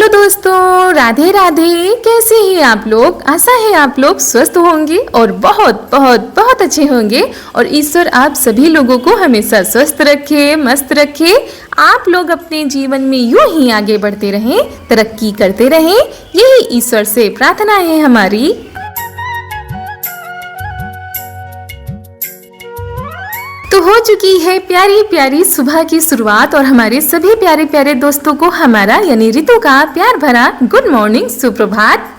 Hello दोस्तों, राधे राधे। कैसे हैं आप लोग? आशा है आप लोग स्वस्थ होंगे और बहुत बहुत बहुत अच्छे होंगे। और ईश्वर आप सभी लोगों को हमेशा स्वस्थ रखे, मस्त रखे। आप लोग अपने जीवन में यूं ही आगे बढ़ते रहें, तरक्की करते रहें, यही ईश्वर से प्रार्थना है हमारी। तो हो चुकी है प्यारी प्यारी सुबह की शुरुआत और हमारे सभी प्यारे प्यारे दोस्तों को हमारा यानी रितु का प्यार भरा गुड मॉर्निंग, सुप्रभात।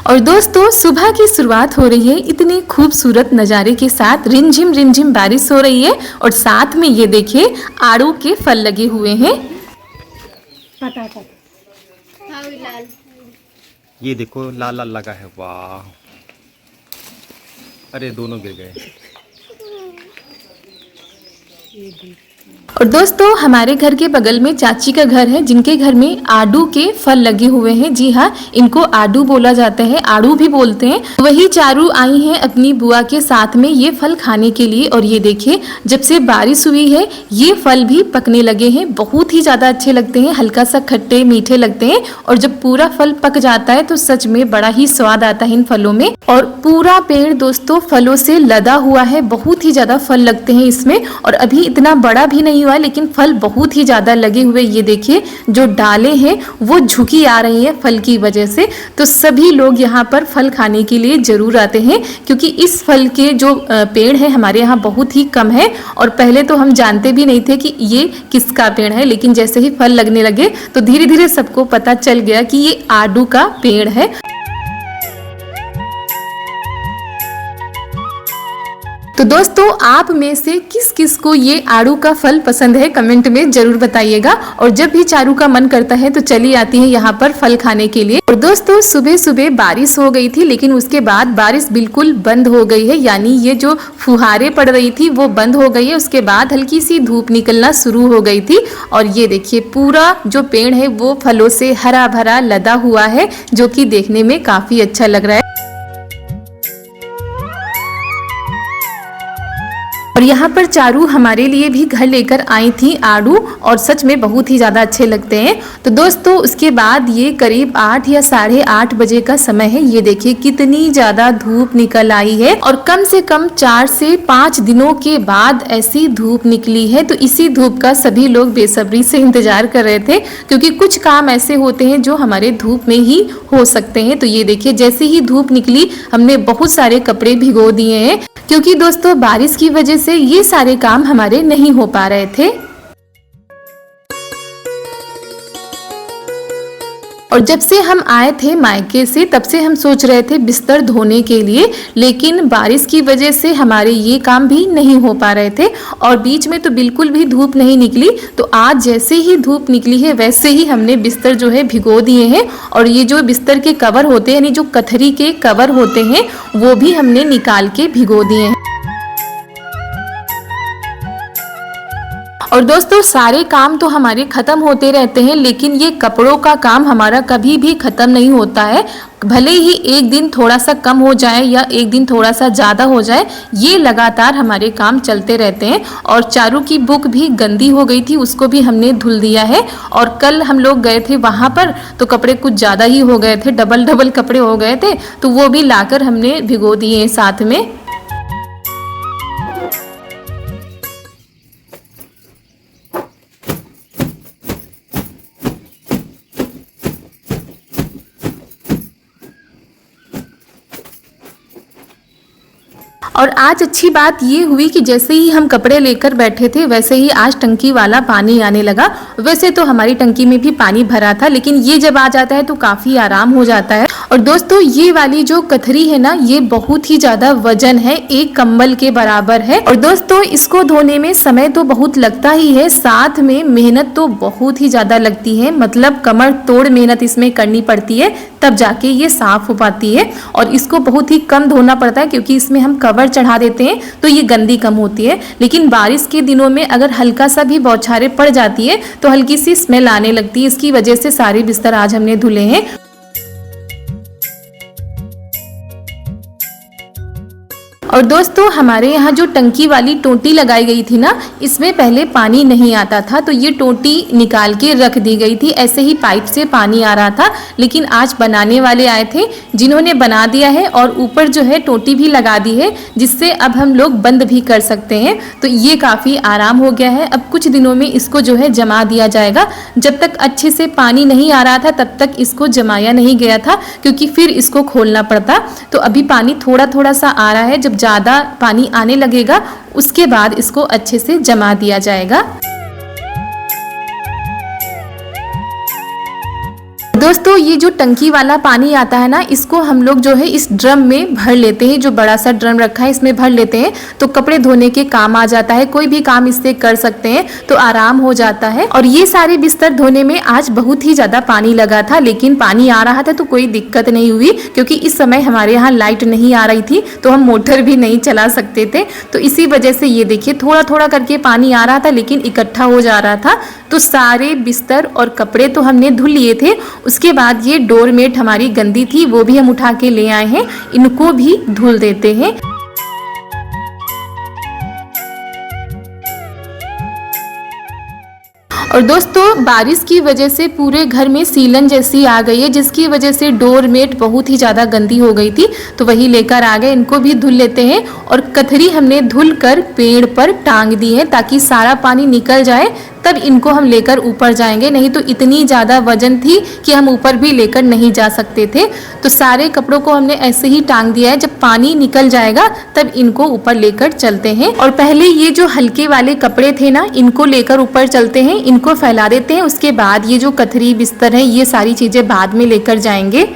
और दोस्तों, सुबह की शुरुआत हो रही है इतने खूबसूरत नज़ारे के साथ। रिमझिम बारिश हो रही है और साथ में ये देखिए आड़ू के फल लगे हुए हैं। ये देखो लाल लाल लगा है, वाह। अरे दोनों गिर गए। और दोस्तों, हमारे घर के बगल में चाची का घर है जिनके घर में आड़ू के फल लगे हुए हैं। जी हाँ, इनको आड़ू बोला जाता है, आड़ू भी बोलते हैं। वही चारू आई हैं अपनी बुआ के साथ में ये फल खाने के लिए। और ये देखिए, जब से बारिश हुई है ये फल भी पकने लगे हैं। बहुत ही ज़्यादा अच्छे लगते हैं, हल्का सा खट्टे मीठे लगते हैं। और जब पूरा फल पक जाता है तो सच में बड़ा ही स्वाद आता है इन फलों में। और पूरा पेड़ दोस्तों फलों से लदा हुआ है, बहुत ही ज़्यादा फल लगते हैं इसमें। और अभी इतना बड़ा भी नहीं हुआ लेकिन फल बहुत ही ज्यादा लगे हुए। ये देखिए जो डाले हैं वो झुकी आ रही है फल की वजह से। तो सभी लोग यहाँ पर फल खाने के लिए जरूर आते हैं क्योंकि इस फल के जो पेड़ है हमारे यहाँ बहुत ही कम है। और पहले तो हम जानते भी नहीं थे कि ये किसका पेड़ है, लेकिन जैसे ही फल लगने लगे तो धीरे धीरे सबको पता चल गया कि ये आड़ू का पेड़ है। तो दोस्तों, आप में से किस किस को ये आड़ू का फल पसंद है कमेंट में जरूर बताइएगा। और जब भी चारू का मन करता है तो चली आती है यहाँ पर फल खाने के लिए। और दोस्तों, सुबह सुबह बारिश हो गई थी लेकिन उसके बाद बारिश बिल्कुल बंद हो गई है, यानी ये जो फुहारे पड़ रही थी वो बंद हो गई है। उसके बाद हल्की सी धूप निकलना शुरू हो गई थी। और ये देखिए पूरा जो पेड़ है वो फलों से हरा भरा लदा हुआ है, जो कि देखने में काफी अच्छा लग रहा है। और यहाँ पर चारू हमारे लिए भी घर लेकर आई थी आड़ू, और सच में बहुत ही ज़्यादा अच्छे लगते हैं। तो दोस्तों, उसके बाद ये करीब 8 या 8:30 बजे का समय है। ये देखिए कितनी ज़्यादा धूप निकल आई है और कम से कम 4 से 5 दिनों के बाद ऐसी धूप निकली है। तो इसी धूप का सभी लोग बेसब्री से इंतजार कर रहे थे क्योंकि कुछ काम ऐसे होते हैं जो हमारे धूप में ही हो सकते हैं। तो ये देखिए जैसे ही धूप निकली हमने बहुत सारे कपड़े भिगो दिए हैं क्योंकि दोस्तों बारिश की वजह से ये सारे काम हमारे नहीं हो पा रहे थे। और जब से हम आए थे मायके से तब से हम सोच रहे थे बिस्तर धोने के लिए, लेकिन बारिश की वजह से हमारे ये काम भी नहीं हो पा रहे थे। और बीच में तो बिल्कुल भी धूप नहीं निकली। तो आज जैसे ही धूप निकली है वैसे ही हमने बिस्तर जो है भिगो दिए हैं। और ये जो बिस्तर के कवर होते हैं यानी जो कथरी के कवर होते हैं वो भी हमने निकाल के भिगो दिए हैं। और दोस्तों, सारे काम तो हमारे खत्म होते रहते हैं लेकिन ये कपड़ों का काम हमारा कभी भी खत्म नहीं होता है। भले ही एक दिन थोड़ा सा कम हो जाए या एक दिन थोड़ा सा ज़्यादा हो जाए, ये लगातार हमारे काम चलते रहते हैं। और चारू की बुक भी गंदी हो गई थी, उसको भी हमने धुल दिया है। और कल हम लोग गए थे वहाँ पर तो कपड़े कुछ ज़्यादा ही हो गए थे, डबल कपड़े हो गए थे, तो वो भी लाकर हमने भिगो दिए साथ में। और आज अच्छी बात ये हुई कि जैसे ही हम कपड़े लेकर बैठे थे वैसे ही आज टंकी वाला पानी आने लगा। वैसे तो हमारी टंकी में भी पानी भरा था, लेकिन ये जब आ जाता है तो काफी आराम हो जाता है। और दोस्तों ये वाली जो कथरी है ना, ये बहुत ही ज्यादा वजन है, एक कंबल के बराबर है। और दोस्तों इसको धोने में समय तो बहुत लगता ही है, साथ में मेहनत तो बहुत ही ज्यादा लगती है। मतलब कमर तोड़ मेहनत इसमें करनी पड़ती है, तब जाके ये साफ हो पाती है। और इसको बहुत ही कम धोना पड़ता है क्योंकि इसमें हम कवर चढ़ा देते हैं तो ये गंदी कम होती है। लेकिन बारिश के दिनों में अगर हल्का सा भी बौछारें पड़ जाती है तो हल्की सी स्मेल आने लगती है। इसकी वजह से सारे बिस्तर आज हमने धुले हैं। और दोस्तों हमारे यहाँ जो टंकी वाली टोटी लगाई गई थी ना, इसमें पहले पानी नहीं आता था, तो ये टोटी निकाल के रख दी गई थी। ऐसे ही पाइप से पानी आ रहा था, लेकिन आज बनाने वाले आए थे जिन्होंने बना दिया है और ऊपर जो है टोटी भी लगा दी है, जिससे अब हम लोग बंद भी कर सकते हैं। तो ये काफ़ी आराम हो गया है। अब कुछ दिनों में इसको जो है जमा दिया जाएगा। जब तक अच्छे से पानी नहीं आ रहा था तब तक इसको जमाया नहीं गया था, क्योंकि फिर इसको खोलना पड़ता। तो अभी पानी थोड़ा थोड़ा सा आ रहा है, जब ज़्यादा पानी आने लगेगा उसके बाद इसको अच्छे से जमा दिया जाएगा। दोस्तों ये जो टंकी वाला पानी आता है ना, इसको हम लोग जो है इस ड्रम में भर लेते हैं। जो बड़ा सा ड्रम रखा है इसमें भर लेते हैं, तो कपड़े धोने के काम आ जाता है। कोई भी काम इससे कर सकते हैं, तो आराम हो जाता है। और ये सारे बिस्तर धोने में आज बहुत ही ज्यादा पानी लगा था, लेकिन पानी आ रहा था तो कोई दिक्कत नहीं हुई, क्योंकि इस समय हमारे यहाँ लाइट नहीं आ रही थी, तो हम मोटर भी नहीं चला सकते थे। तो इसी वजह से ये देखिए थोड़ा थोड़ा करके पानी आ रहा था, लेकिन इकट्ठा हो जा रहा था। तो सारे बिस्तर और कपड़े तो हमने धुल लिए थे। उसके बाद ये डोरमेट हमारी गंदी थी, वो भी हम उठा के ले आए हैं, इनको भी धुल देते हैं। और दोस्तों बारिश की वजह से पूरे घर में सीलन जैसी आ गई है, जिसकी वजह से डोरमेट बहुत ही ज़्यादा गंदी हो गई थी, तो वही लेकर आ गए। इनको भी धुल लेते हैं। और कथरी हमने धुल कर पेड़ पर टांग दी है, ताकि सारा पानी निकल जाए, तब इनको हम लेकर ऊपर जाएंगे। नहीं तो इतनी ज़्यादा वजन थी कि हम ऊपर भी लेकर नहीं जा सकते थे। तो सारे कपड़ों को हमने ऐसे ही टांग दिया है, जब पानी निकल जाएगा तब इनको ऊपर लेकर चलते हैं। और पहले ये जो हल्के वाले कपड़े थे ना, इनको लेकर ऊपर चलते हैं, इनको फैला देते हैं। उसके बाद ये जो कथरी बिस्तर है, ये सारी चीज़ें बाद में लेकर जाएंगे।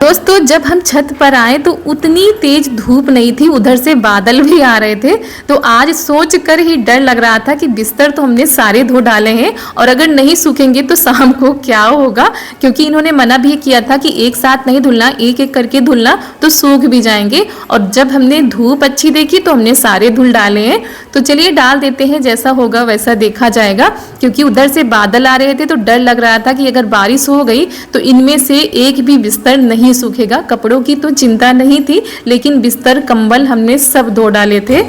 दोस्तों जब हम छत पर आए तो उतनी तेज धूप नहीं थी, उधर से बादल भी आ रहे थे। तो आज सोच कर ही डर लग रहा था कि बिस्तर तो हमने सारे धो डाले हैं, और अगर नहीं सूखेंगे तो शाम को क्या होगा, क्योंकि इन्होंने मना भी किया था कि एक साथ नहीं धुलना, एक एक करके धुलना, तो सूख भी जाएंगे। और जब हमने धूप अच्छी देखी तो हमने सारे धुल डाले हैं। तो चलिए डाल देते हैं, जैसा होगा वैसा देखा जाएगा। क्योंकि उधर से बादल आ रहे थे तो डर लग रहा था कि अगर बारिश हो गई तो इनमें से एक भी बिस्तर नहीं सूखेगा। कपड़ों की तो चिंता नहीं थी, लेकिन बिस्तर कंबल हमने सब धो डाले थे।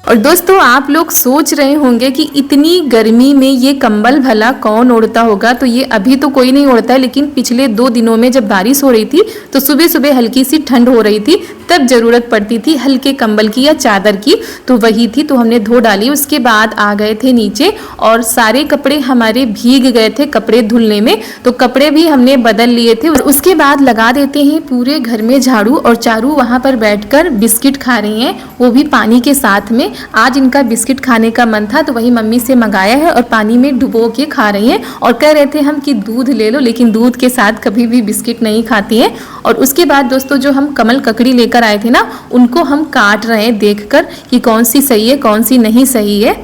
और दोस्तों आप लोग सोच रहे होंगे कि इतनी गर्मी में ये कंबल भला कौन ओढ़ता होगा। तो ये अभी तो कोई नहीं ओढ़ता है, लेकिन पिछले 2 दिनों में जब बारिश हो रही थी तो सुबह सुबह हल्की सी ठंड हो रही थी, तब जरूरत पड़ती थी हल्के कंबल की या चादर की। तो वही थी, तो हमने धो डाली। उसके बाद आ गए थे नीचे, और सारे कपड़े हमारे भीग गए थे कपड़े धुलने में, तो कपड़े भी हमने बदल लिए थे। और उसके बाद लगा देते हैं पूरे घर में झाड़ू। और चारू वहाँ पर बैठकर बिस्किट खा रही हैं, वो भी पानी के साथ में। आज इनका बिस्किट खाने का मन था, तो वही मम्मी से मंगाया है और पानी में डुबो के खा रही हैं। और कह रहे थे हम कि दूध ले लो, लेकिन दूध के साथ कभी भी बिस्किट नहीं खाती हैं। और उसके बाद दोस्तों जो हम कमल ककड़ी लेकर आए थे ना, उनको हम काट रहे हैं देखकर कि कौन सी सही है कौन सी नहीं सही है।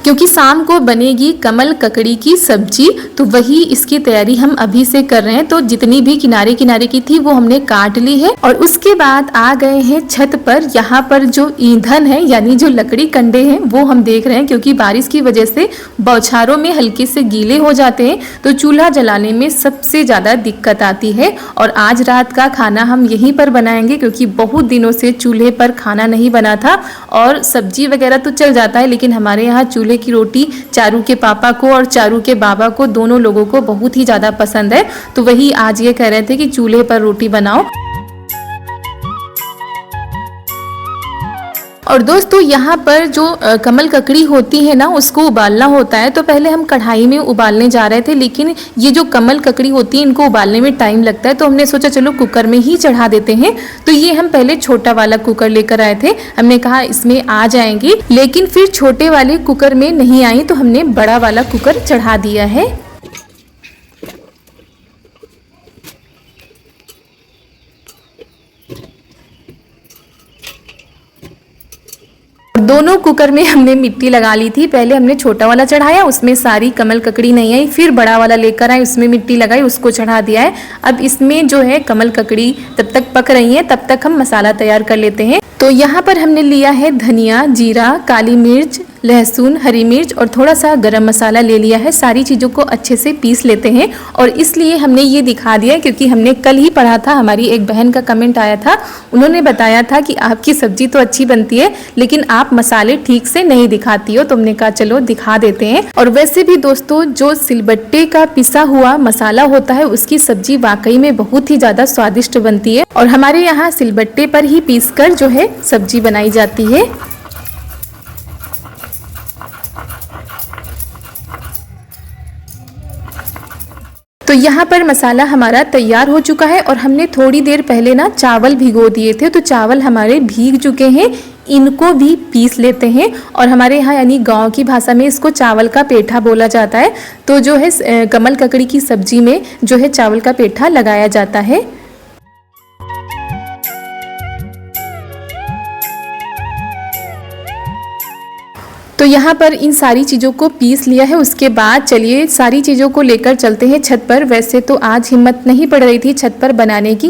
क्योंकि शाम को बनेगी कमल ककड़ी की सब्जी, तो वही इसकी तैयारी हम अभी से कर रहे हैं। तो जितनी भी किनारे किनारे की थी वो हमने काट ली है। और उसके बाद आ गए हैं छत पर। यहाँ पर जो ईंधन है यानी जो लकड़ी कंडे हैं वो हम देख रहे हैं, क्योंकि बारिश की वजह से बौछारों में हल्के से गीले हो जाते हैं, तो चूल्हा जलाने में सबसे ज़्यादा दिक्कत आती है। और आज रात का खाना हम यहीं पर बनाएंगे, क्योंकि बहुत दिनों से चूल्हे पर खाना नहीं बना था। और सब्जी वगैरह तो चल जाता है, लेकिन हमारे यहाँ चूल्हे की रोटी चारू के पापा को और चारू के बाबा को, दोनों लोगों को बहुत ही ज़्यादा पसंद है। तो वही आज ये कह रहे थे कि चूल्हे पर रोटी बनाओ। और दोस्तों यहाँ पर जो कमल ककड़ी होती है ना, उसको उबालना होता है। तो पहले हम कढ़ाई में उबालने जा रहे थे, लेकिन ये जो कमल ककड़ी होती है इनको उबालने में टाइम लगता है, तो हमने सोचा चलो कुकर में ही चढ़ा देते हैं। तो ये हम पहले छोटा वाला कुकर लेकर आए थे, हमने कहा इसमें आ जाएंगी, लेकिन फिर छोटे वाले कुकर में नहीं आई, तो हमने बड़ा वाला कुकर चढ़ा दिया है। दोनों कुकर में हमने मिट्टी लगा ली थी। पहले हमने छोटा वाला चढ़ाया, उसमें सारी कमल ककड़ी नहीं आई, फिर बड़ा वाला लेकर आए, उसमें मिट्टी लगाई, उसको चढ़ा दिया है। अब इसमें जो है कमल ककड़ी तब तक पक रही है, तब तक हम मसाला तैयार कर लेते हैं। तो यहाँ पर हमने लिया है धनिया, जीरा, काली मिर्च, लहसुन, हरी मिर्च और थोड़ा सा गरम मसाला ले लिया है। सारी चीज़ों को अच्छे से पीस लेते हैं, और इसलिए हमने ये दिखा दिया क्योंकि हमने कल ही पढ़ा था, हमारी एक बहन का कमेंट आया था, उन्होंने बताया था कि आपकी सब्जी तो अच्छी बनती है लेकिन आप मसाले ठीक से नहीं दिखाती हो। तो हमने कहा चलो दिखा देते हैं। और वैसे भी दोस्तों, जो सिलबट्टे का पिसा हुआ मसाला होता है उसकी सब्जी वाकई में बहुत ही ज़्यादा स्वादिष्ट बनती है, और हमारे यहाँ सिलबट्टे पर ही पीसकर जो है सब्जी बनाई जाती है। तो यहाँ पर मसाला हमारा तैयार हो चुका है, और हमने थोड़ी देर पहले ना चावल भिगो दिए थे, तो चावल हमारे भीग चुके हैं। इनको भी पीस लेते हैं, और हमारे यहाँ यानी गांव की भाषा में इसको चावल का पेठा बोला जाता है। तो जो है कमल ककड़ी की सब्जी में जो है चावल का पेठा लगाया जाता है। तो यहाँ पर इन सारी चीज़ों को पीस लिया है। उसके बाद चलिए सारी चीज़ों को लेकर चलते हैं छत पर। वैसे तो आज हिम्मत नहीं पड़ रही थी छत पर बनाने की,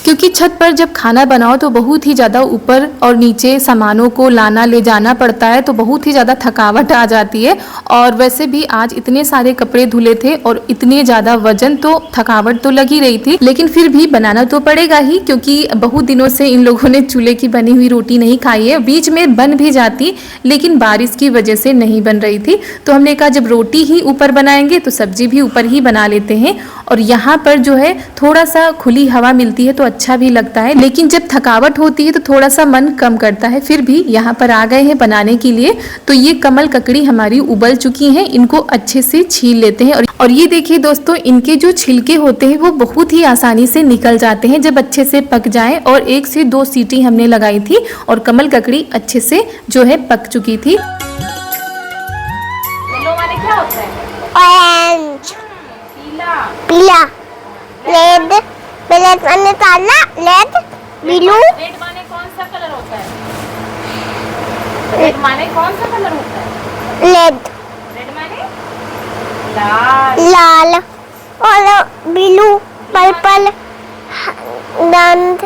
क्योंकि छत पर जब खाना बनाओ तो बहुत ही ज़्यादा ऊपर और नीचे सामानों को लाना ले जाना पड़ता है, तो बहुत ही ज़्यादा थकावट आ जाती है। और वैसे भी आज इतने सारे कपड़े धुले थे और इतने ज़्यादा वजन, तो थकावट तो लगी रही थी, लेकिन फिर भी बनाना तो पड़ेगा ही, क्योंकि बहुत दिनों से इन लोगों ने चूल्हे की बनी हुई रोटी नहीं खाई है। बीच में बन भी जाती, लेकिन बारिश की वजह से नहीं बन रही थी। तो हमने कहा जब रोटी ही ऊपर बनाएंगे तो सब्जी भी ऊपर ही बना लेते हैं। और यहाँ पर जो है थोड़ा सा खुली हवा मिलती है तो अच्छा भी लगता है, लेकिन जब थकावट होती है तो थोड़ा सा मन कम करता है। फिर भी यहाँ पर आ गए हैं बनाने के लिए। तो ये कमल ककड़ी हमारी उबल चुकी हैं, इनको अच्छे से छील लेते हैं। और ये देखिए दोस्तों, इनके जो छिलके होते हैं वो बहुत ही आसानी से निकल जाते हैं जब अच्छे से पक जाएं। और 1 से 2 सीटी हमने लगाई थी और कमल ककड़ी अच्छे से जो है पक चुकी थी। येलो माने क्या होता है? ऑरेंज, पीला। पीला, रेड, ब्लैक माने काला, रेड, ब्लू, रेड माने कौन सा कलर होता है? रेड माने कौन सा कलर होता है? रेड, रेड माने लाल। लाल, और ब्लू, पर्पल, डांड,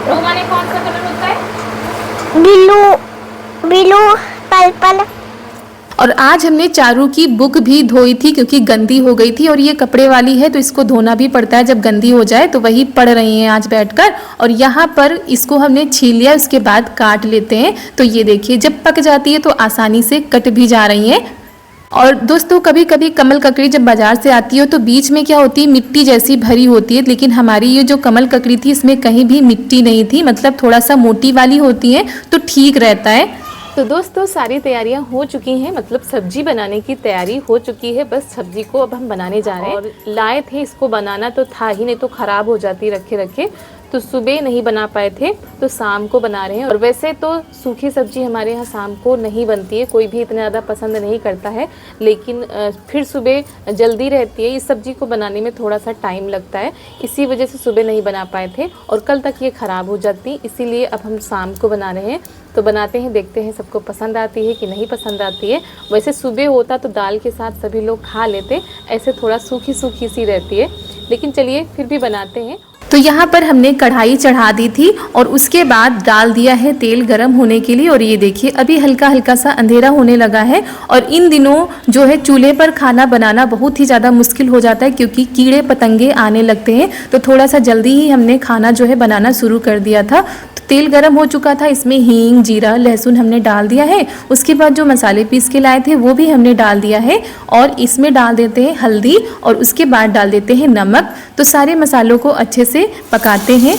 ब्लू माने कौन सा कलर होता है? Blue, blue, purple. और आज हमने चारू की बुक भी धोई थी क्योंकि गंदी हो गई थी, और ये कपड़े वाली है तो इसको धोना भी पड़ता है जब गंदी हो जाए। तो वही पढ़ रही हैं आज बैठकर। और यहाँ पर इसको हमने छील लिया, उसके बाद काट लेते हैं। तो ये देखिए जब पक जाती है तो आसानी से कट भी जा रही हैं। और दोस्तों कभी कभी कमल ककड़ी जब बाजार से आती हो तो बीच में क्या होती है, मिट्टी जैसी भरी होती है, लेकिन हमारी ये जो कमल ककड़ी थी इसमें कहीं भी मिट्टी नहीं थी, मतलब थोड़ा सा मोटी वाली होती है तो ठीक रहता है। तो दोस्तों सारी तैयारियां हो चुकी हैं, मतलब सब्जी बनाने की तैयारी हो चुकी है। बस सब्जी को अब हम बनाने जा रहे हैं। और लाए थे इसको बनाना तो था ही, नहीं तो ख़राब हो जाती रखे रखे। तो सुबह नहीं बना पाए थे तो शाम को बना रहे हैं। और वैसे तो सूखी सब्जी हमारे यहाँ शाम को नहीं बनती है, कोई भी इतना ज़्यादा पसंद नहीं करता है, लेकिन फिर सुबह जल्दी रहती है। इस सब्जी को बनाने में थोड़ा सा टाइम लगता है, इसी वजह से सुबह नहीं बना पाए थे और कल तक ये ख़राब हो जाती, इसीलिए अब हम शाम को बना रहे हैं। तो बनाते हैं, देखते हैं सबको पसंद आती है कि नहीं पसंद आती है। वैसे सुबह होता तो दाल के साथ सभी लोग खा लेते, ऐसे थोड़ा सूखी सूखी सी रहती है, लेकिन चलिए फिर भी बनाते हैं। तो यहाँ पर हमने कढ़ाई चढ़ा दी थी और उसके बाद डाल दिया है तेल गरम होने के लिए। और ये देखिए अभी हल्का हल्का सा अंधेरा होने लगा है। और इन दिनों जो है चूल्हे पर खाना बनाना बहुत ही ज़्यादा मुश्किल हो जाता है क्योंकि कीड़े पतंगे आने लगते हैं। तो थोड़ा सा जल्दी ही हमने खाना जो है बनाना शुरू कर दिया था। तो तेल गरम हो चुका था, इसमें हींग, जीरा, लहसुन हमने डाल दिया है। उसके बाद जो मसाले पीस के लाए थे वो भी हमने डाल दिया है और इसमें डाल देते हैं हल्दी और उसके बाद डाल देते हैं नमक। तो सारे मसालों को अच्छे से पकाते हैं।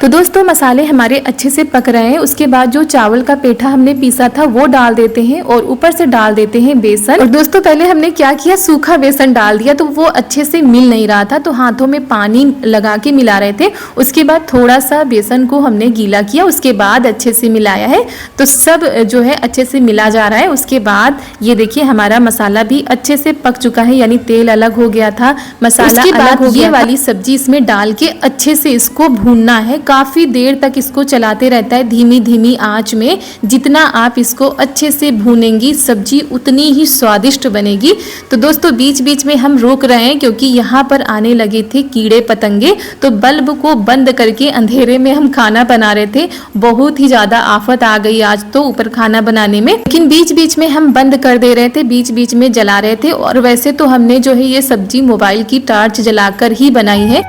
तो दोस्तों मसाले हमारे अच्छे से पक रहे हैं। उसके बाद जो चावल का पेठा हमने पीसा था वो डाल देते हैं और ऊपर से डाल देते हैं बेसन। और दोस्तों पहले हमने क्या किया, सूखा बेसन डाल दिया तो वो अच्छे से मिल नहीं रहा था, तो हाथों में पानी लगा के मिला रहे थे। उसके बाद थोड़ा सा बेसन को हमने गीला किया, उसके बाद अच्छे से मिलाया है। तो सब जो है अच्छे से मिला जा रहा है। उसके बाद ये देखिए हमारा मसाला भी अच्छे से पक चुका है, यानी तेल अलग हो गया था, मसाला अलग हो गया। ये वाली सब्जी इसमें डाल के अच्छे से इसको भूनना है। काफ़ी देर तक इसको चलाते रहता है धीमी धीमी आंच में। जितना आप इसको अच्छे से भूनेंगी सब्जी उतनी ही स्वादिष्ट बनेगी। तो दोस्तों बीच बीच में हम रोक रहे हैं क्योंकि यहाँ पर आने लगे थे कीड़े पतंगे। तो बल्ब को बंद करके अंधेरे में हम खाना बना रहे थे। बहुत ही ज़्यादा आफत आ गई आज तो ऊपर खाना बनाने में, लेकिन बीच बीच में हम बंद कर दे रहे थे, बीच बीच में जला रहे थे। और वैसे तो हमने जो है ये सब्जी मोबाइल की टॉर्च जलाकर ही बनाई है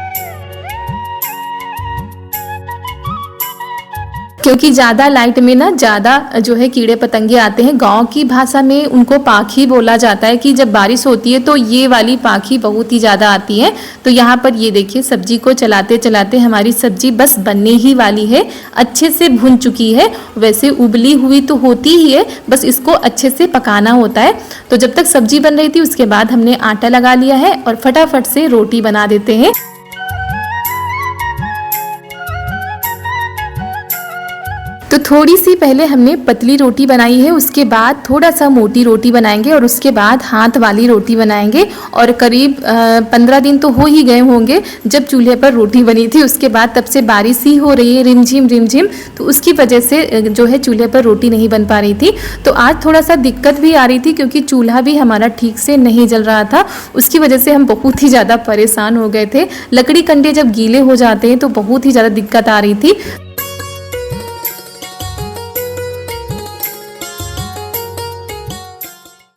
क्योंकि ज़्यादा लाइट में ना ज़्यादा जो है कीड़े पतंगे आते हैं। गांव की भाषा में उनको पाखी बोला जाता है कि जब बारिश होती है तो ये वाली पाखी बहुत ही ज़्यादा आती है। तो यहाँ पर ये देखिए सब्जी को चलाते चलाते हमारी सब्जी बस बनने ही वाली है, अच्छे से भुन चुकी है। वैसे उबली हुई तो होती ही है, बस इसको अच्छे से पकाना होता है। तो जब तक सब्जी बन रही थी उसके बाद हमने आटा लगा लिया है और फटाफट से रोटी बना देते हैं। तो थोड़ी सी पहले हमने पतली रोटी बनाई है, उसके बाद थोड़ा सा मोटी रोटी बनाएंगे और उसके बाद हाथ वाली रोटी बनाएंगे। और करीब 15 दिन तो हो ही गए होंगे जब चूल्हे पर रोटी बनी थी। उसके बाद तब से बारिश ही हो रही है रिमझिम रिमझिम, तो उसकी वजह से जो है चूल्हे पर रोटी नहीं बन पा रही थी। तो आज थोड़ा सा दिक्कत भी आ रही थी क्योंकि चूल्हा भी हमारा ठीक से नहीं जल रहा था। उसकी वजह से हम बहुत ही ज़्यादा परेशान हो गए थे। लकड़ी कंडे जब गीले हो जाते हैं तो बहुत ही ज़्यादा दिक्कत आ रही थी।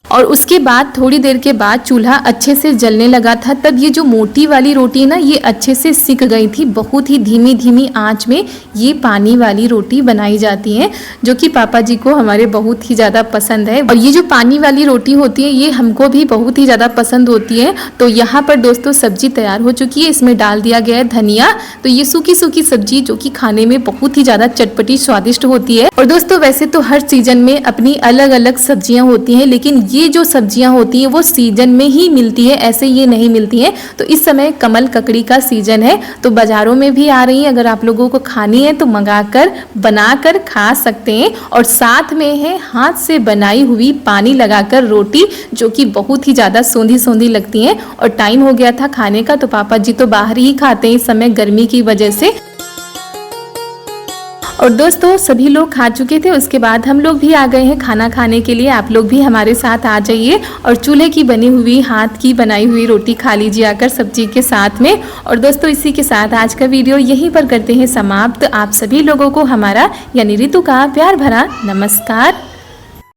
और उसके बाद थोड़ी देर के बाद चूल्हा अच्छे से जलने लगा था। तब ये जो मोटी वाली रोटी है ना ये अच्छे से सिक गई थी। बहुत ही धीमी धीमी आंच में ये पानी वाली रोटी बनाई जाती है जो कि पापा जी को हमारे बहुत ही ज़्यादा पसंद है। और ये जो पानी वाली रोटी होती है ये हमको भी बहुत ही ज़्यादा पसंद होती है। तो यहाँ पर दोस्तों सब्जी तैयार हो चुकी है, इसमें डाल दिया गया है धनिया। तो ये सूखी सूखी सब्जी जो कि खाने में बहुत ही ज़्यादा चटपटी स्वादिष्ट होती है। और दोस्तों वैसे तो हर सीजन में अपनी अलग अलग सब्जियाँ होती हैं, लेकिन ये जो सब्जियां होती हैं वो सीजन में ही मिलती है, ऐसे ये नहीं मिलती हैं। तो इस समय कमल ककड़ी का सीजन है, तो बाजारों में भी आ रही है। अगर आप लोगों को खानी है तो मंगाकर बनाकर खा सकते हैं। और साथ में है हाथ से बनाई हुई पानी लगाकर रोटी जो कि बहुत ही ज़्यादा सोंधी सोंधी लगती हैं। और टाइम हो गया था खाने का, तो पापा जी तो बाहर ही खाते हैं इस समय गर्मी की वजह से। और दोस्तों सभी लोग खा चुके थे, उसके बाद हम लोग भी आ गए हैं खाना खाने के लिए। आप लोग भी हमारे साथ आ जाइए और चूल्हे की बनी हुई हाथ की बनाई हुई रोटी खा लीजिए आकर सब्जी के साथ में। और दोस्तों इसी के साथ आज का वीडियो यहीं पर करते हैं समाप्त। आप सभी लोगों को हमारा यानी रितु का प्यार भरा नमस्कार।